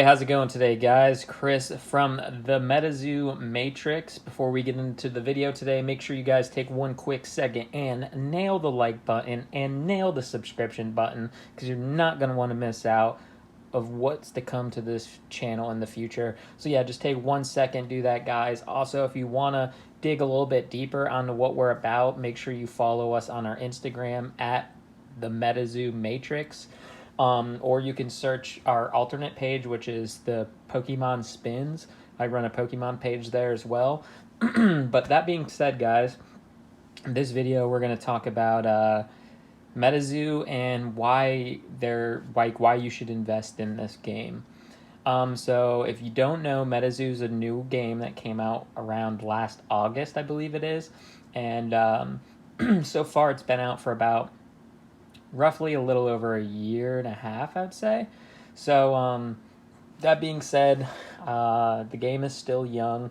how's it going today, guys? Chris from the Metazoo Matrix. Before we get into the video today, make sure you guys take one quick second and nail the like button and nail the subscription button, because you're not going to want to miss out of what's to come to this channel in the future. So yeah, just take 1 second, do that, guys. Also, if you want to dig a little bit deeper onto what we're about, make sure you follow us on our Instagram at the Metazoo Matrix. Or you can search our alternate page, which is the Pokemon Spins. I run a Pokemon page there as well. But that being said, guys, in this video we're going to talk about Metazoo and why you should invest in this game. So if you don't know, Metazoo is a new game that came out around last August, I believe it is, and so far it's been out for about roughly a little over a year and a half, I'd say. So that being said, the game is still young.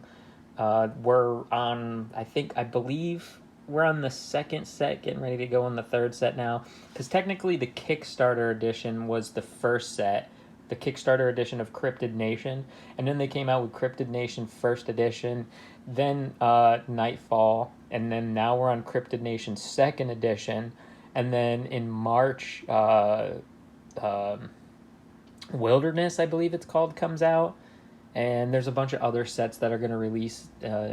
We're on, I believe we're on the second set, getting ready to go on the third set now, because technically the Kickstarter edition was the first set, the Kickstarter edition of Cryptid Nation, and then they came out with Cryptid Nation first edition, then Nightfall, and then now we're on Cryptid Nation second edition. And then in March, Wilderness, I believe it's called, comes out. And there's a bunch of other sets that are going to release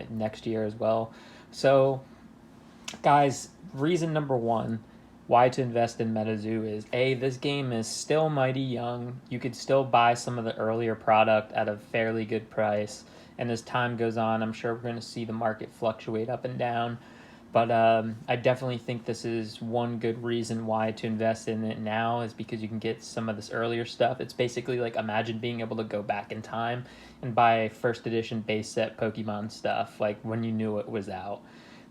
next year as well. So, guys, reason number one why to invest in Metazoo is, A, this game is still mighty young. You could still buy some of the earlier product at a fairly good price. And as time goes on, I'm sure we're going to see the market fluctuate up and down. But I definitely think this is one good reason why to invest in it now, is because you can get some of this earlier stuff. It's basically like, imagine being able to go back in time and buy first edition base set Pokemon stuff, like when you knew it was out.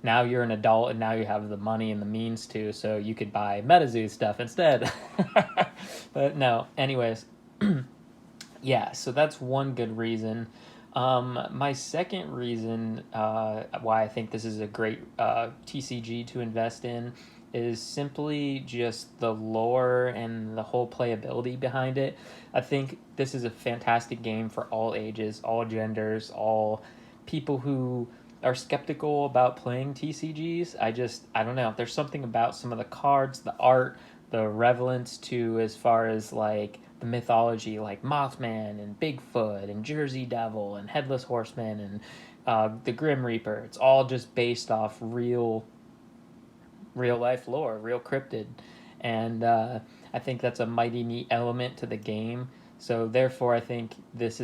Now you're an adult and now you have the money and the means to, so you could buy Metazoo stuff instead. But no, anyways. Yeah, so that's one good reason. My second reason why I think this is a great TCG to invest in is simply just the lore and the whole playability behind it. I think this is a fantastic game for all ages, all genders, all people who are skeptical about playing TCGs. I don't know. There's something about some of the cards, the art, the relevance to, as far as like the mythology, like Mothman and Bigfoot and Jersey Devil and Headless Horseman and the Grim Reaper. It's all just based off real life lore, real cryptid, and I think that's a mighty neat element to the game. So therefore, I think this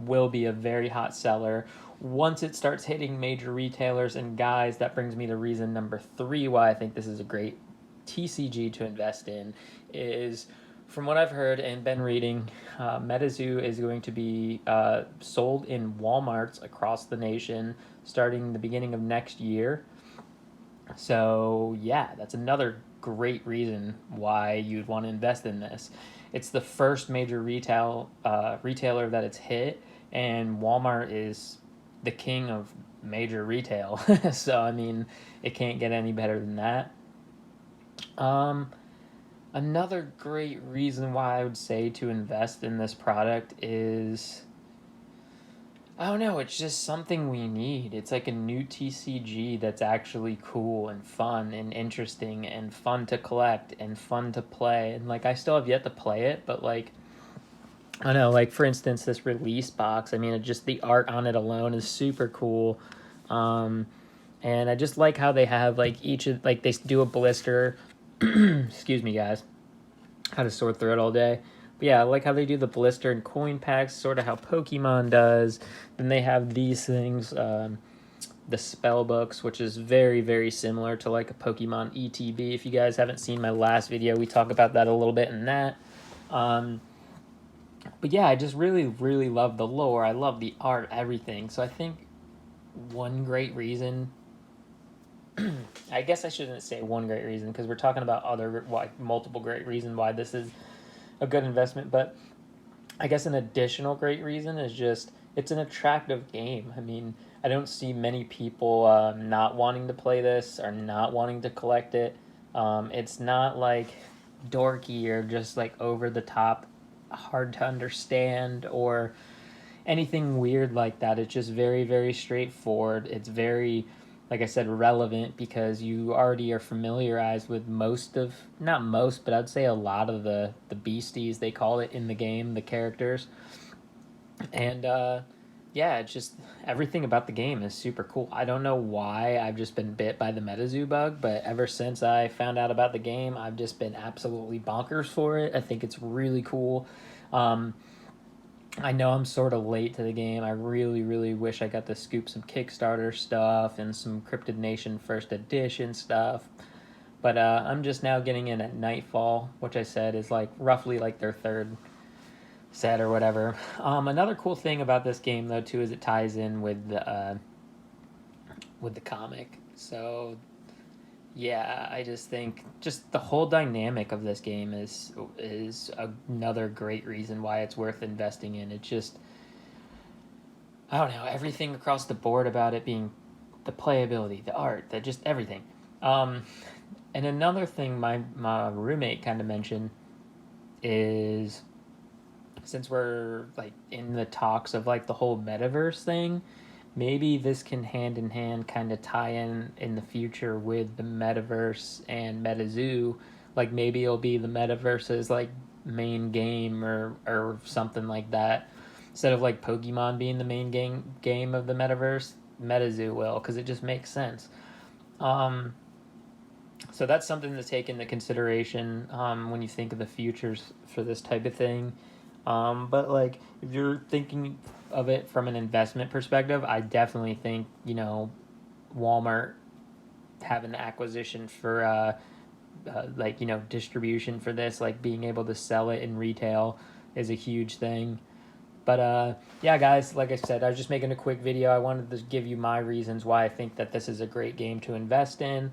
will be a very hot seller once it starts hitting major retailers. And guys, that brings me to reason number three why I think this is a great TCG to invest in is, from what I've heard and been reading, Metazoo is going to be sold in Walmarts across the nation starting the beginning of next year. So yeah, that's another great reason why you'd want to invest in this. It's the first major retailer that it's hit, and Walmart is the king of major retail. So I mean, it can't get any better than that. Another great reason why I would say to invest in this product is, I don't know, it's just something we need. It's like a new TCG that's actually cool and fun and interesting and fun to collect and fun to play. And like, I still have yet to play it, but like, I don't know, like for instance, this release box, I mean, just the art on it alone is super cool. And I just like how they have like they do a blister. Excuse me, guys. Had a sore throat all day. But yeah, I like how they do the blister and coin packs, sort of how Pokemon does. Then they have these things, the spell books, which is very, very similar to like a Pokemon ETB. If you guys haven't seen my last video, we talk about that a little bit in that. But yeah, I just really, really love the lore. I love the art, everything. So I think one great reason, I guess I shouldn't say one great reason, because we're talking about multiple great reasons why this is a good investment, but I guess an additional great reason is just it's an attractive game. I mean, I don't see many people not wanting to play this or not wanting to collect it. It's not like dorky or just like over the top hard to understand or anything weird like that. It's just very, very straightforward. It's very, like I said, relevant because you already are familiarized with most of, not most, but I'd say a lot of the beasties, they call it in the game, the characters. And yeah, it's just everything about the game is super cool. I don't know why I've just been bit by the Metazoo bug, but ever since I found out about the game, I've just been absolutely bonkers for it. I think it's really cool. Um, I know I'm sort of late to the game. I really, really wish I got to scoop some Kickstarter stuff and some Cryptid Nation First Edition stuff. But I'm just now getting in at Nightfall, which I said is like roughly like their third set or whatever. Another cool thing about this game though too is it ties in with the comic. So yeah, I just think just the whole dynamic of this game is another great reason why it's worth investing in. It's just I don't know everything across the board about it being the playability, the art, that just everything. Um, and another thing my roommate kind of mentioned is since we're like in the talks of like the whole metaverse thing, maybe this can hand in hand kind of tie in the future with the metaverse and Metazoo. Like maybe it'll be the metaverse's like main game or something like that. Instead of like Pokemon being the main game of the metaverse, Metazoo will because it just makes sense. Um, so that's something to take into consideration when you think of the futures for this type of thing. But like if you're thinking of it from an investment perspective, I definitely think Walmart having the acquisition for like distribution for this, like being able to sell it in retail, is a huge thing. But yeah, guys, like I said, I was just making a quick video. I wanted to give you my reasons why I think that this is a great game to invest in.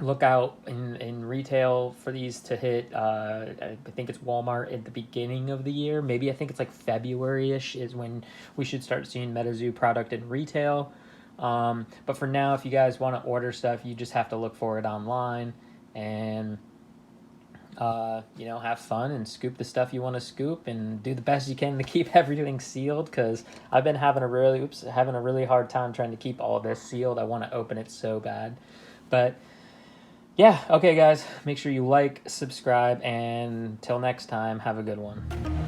Look out in retail for these to hit. I think it's Walmart at the beginning of the year. Maybe I think it's like February-ish is when we should start seeing MetaZoo product in retail. But for now, if you guys want to order stuff, you just have to look for it online and have fun and scoop the stuff you want to scoop and do the best you can to keep everything sealed. Because I've been having a really hard time trying to keep all of this sealed. I want to open it so bad, but. Yeah, okay, guys. Make sure you like, subscribe, and till next time, have a good one.